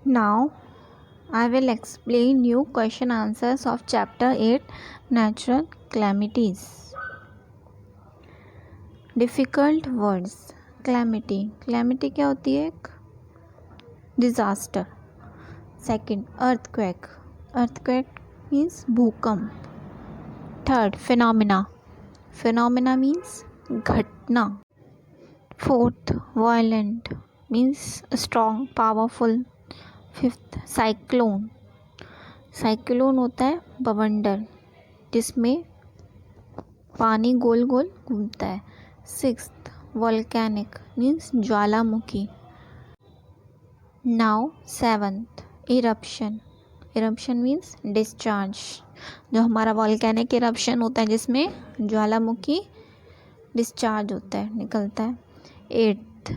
Now I will explain you question answers of chapter 8 Natural Calamities. Difficult words. Calamity क्या होती है? एक disaster. Second, earthquake means भूकंप. Third, phenomena means घटना. Fourth, violent means strong, powerful. Fifth, cyclone होता है बवंडर जिसमें पानी गोल गोल घूमता है. सिक्स्थ, वोल्केनिक मीन्स ज्वालामुखी. Now seventh, eruption means discharge, जो हमारा वोल्केनिक इरप्शन होता है जिसमें ज्वालामुखी डिस्चार्ज होता है, निकलता है. एट्थ,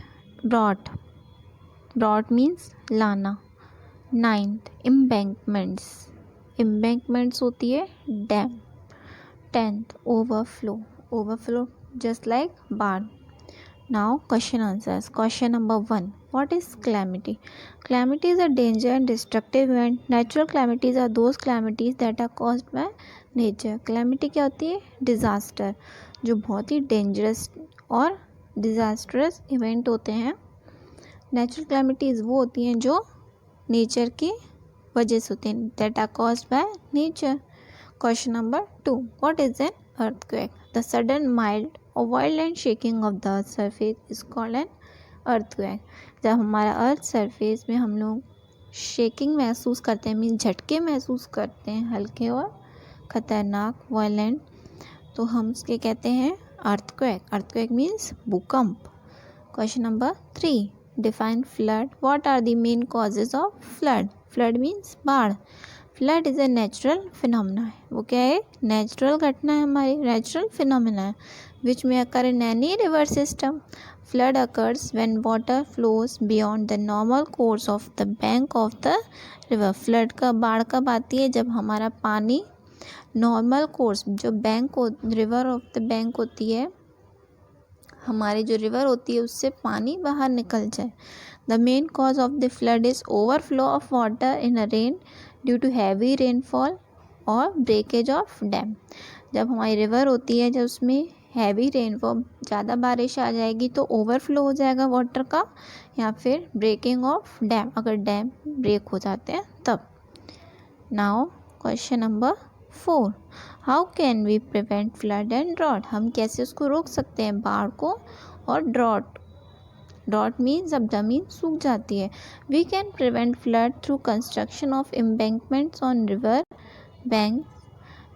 ब्रॉड मीन्स लाना. नाइन्थ, इम्बैंकमेंट्स होती है dam. Tenth, overflow just like बाढ़. Now question answers. Question number 1, what is calamity? Calamity is a danger and destructive event. Natural calamities are those calamities that are caused by nature. Calamity क्या होती है? Disaster, जो बहुत ही dangerous और disastrous event होते हैं. Natural calamities वो होती हैं जो नेचर की वजह से होती हैं, that are caused by nature. Question number 2, what is an earthquake? The sudden mild और wild shaking of the earth surface is called an earthquake. जब हमारा अर्थ सरफेस में हम लोग शेकिंग महसूस करते हैं, मीन्स झटके महसूस करते हैं हल्के और ख़तरनाक, वायलेंट, तो हम उसके कहते हैं अर्थक्वेक. अर्थक्वेक मीन्स भूकंप. Question number 3, define flood. What are the main causes of flood? Flood means बाढ़. Flood is a natural phenomena है. वो क्या है? नेचुरल घटना है, हमारी नेचुरल फिनोमिना है विच में occur in any river system. Flood occurs when water flows beyond the normal course of the bank of the river. Flood का बाढ़ कब आती है? जब हमारा पानी नॉर्मल कोर्स, जो bank river of the bank होती है, हमारी जो रिवर होती है उससे पानी बाहर निकल जाए. The main cause of the flood is overflow of water in a rain due to heavy rainfall और ब्रेकेज ऑफ डैम. जब हमारी रिवर होती है, जब उसमें हैवी रेनफॉल, ज़्यादा बारिश आ जाएगी तो ओवरफ्लो हो जाएगा वाटर का, या फिर ब्रेकिंग ऑफ डैम, अगर डैम ब्रेक हो जाते हैं तब. Now question number 4, how can we prevent flood and drought? हम कैसे उसको रोक सकते हैं, बाढ़ को और ड्रॉट मीन्स जब ज़मीन सूख जाती है. We can prevent flood through construction of embankments on river bank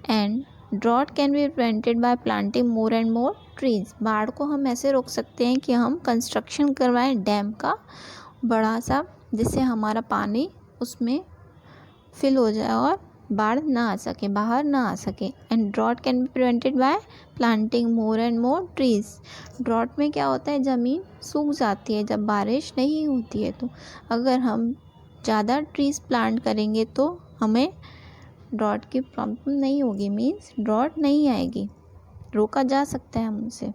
and drought can be prevented by planting more and more trees. बाढ़ को हम ऐसे रोक सकते हैं कि हम कंस्ट्रक्शन करवाएं डैम का बड़ा सा, जिससे हमारा पानी उसमें फिल हो जाए और बाढ़ ना आ सके, बाहर ना आ सके. And drought can be prevented by planting more and more trees. Drought में क्या होता है? ज़मीन सूख जाती है जब बारिश नहीं होती है, तो अगर हम ज़्यादा ट्रीज प्लांट करेंगे तो हमें ड्रॉट की प्रॉब्लम नहीं होगी, मीन्स ड्रॉट नहीं आएगी, रोका जा सकता है हमसे.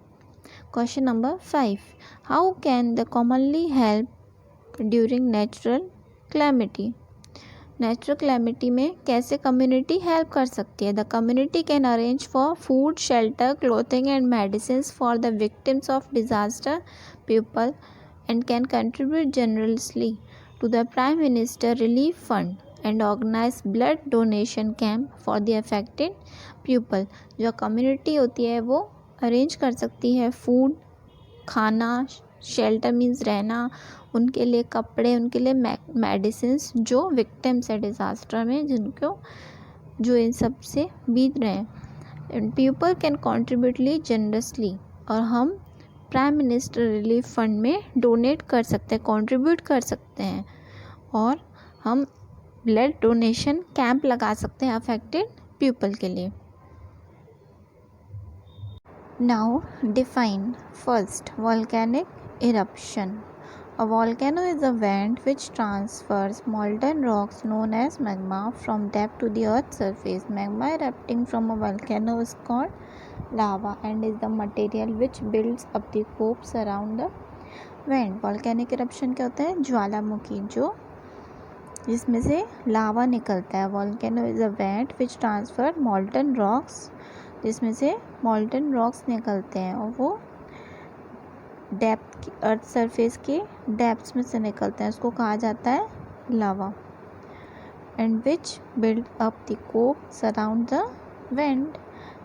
Question number 5, how can the community help during natural calamity? Natural calamity में कैसे कम्युनिटी हेल्प कर सकती है? The community can arrange for food, shelter, clothing and medicines for the victims of disaster people and can contribute generously to the prime minister relief fund and organize blood donation camp for the affected people. जो community होती है वो arrange कर सकती है food, खाना, shelter means रहना, उनके लिए कपड़े, उनके लिए मेडिसिन्स, जो विक्टिम्स है डिज़ास्टर में, जिनको जो इन सब से बीत रहे हैं. पीपल कैन कॉन्ट्रीब्यूटली जनरसली, और हम प्राइम मिनिस्टर रिलीफ फंड में डोनेट कर सकते हैं, कंट्रीब्यूट कर सकते हैं, और हम ब्लड डोनेशन कैंप लगा सकते हैं अफेक्टेड पीपल के लिए. Now define. First, volcanic eruption. A volcano is a vent which transfers molten rocks known as magma from depth to the earth's surface. Magma erupting from a volcano is called lava and is the material which builds up the copes around the vent. Volcanic eruption क्या होता है? ज्वालामुखी जो जिसमें से lava निकलता है। Volcano is a vent which transfer molten rocks, जिसमें से मॉल्टन रॉक्स निकलते हैं और वो डेप्थ, अर्थ सरफेस के डेप्थ्स में से निकलते हैं, उसको कहा जाता है lava. And which build up the cone surround the vent.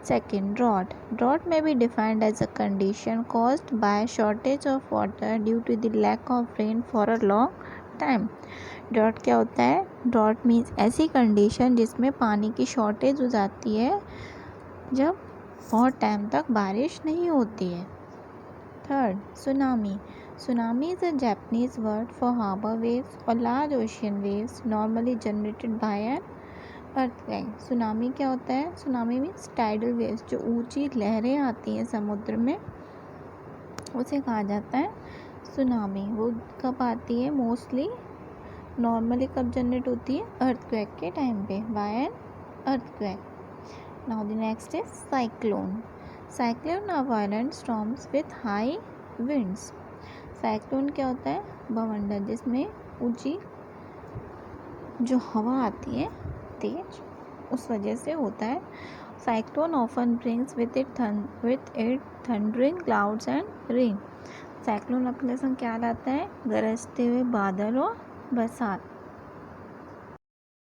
Second, drought. Drought may be defined as a condition caused by shortage of water due to the lack of rain for a long time. Drought क्या होता है? Drought means ऐसी condition जिसमें पानी की shortage हो जाती है जब बहुत टाइम तक बारिश नहीं होती है। Third, tsunami. Tsunami is a Japanese word for harbor waves or large ocean waves normally generated by an earthquake. Tsunami क्या होता है? सुनामी मीन्स टाइडल वेव्स, जो ऊंची लहरें आती हैं समुद्र में, उसे कहा जाता है सुनामी। वो कब आती है? मोस्टली नॉर्मली कब जनरेट होती है? अर्थक्वेक के टाइम पे, by an earthquake. Now the next is cyclone. Cyclone are violent storms with high winds. Cyclone क्या होता है? बवंडर, जिसमें ऊंची जो हवा आती है तेज, उस वजह से होता है। Cyclone often brings with it thundering clouds and rain. Cyclone अपने संग क्या लाता है? गरजते हुए बादल और बरसात।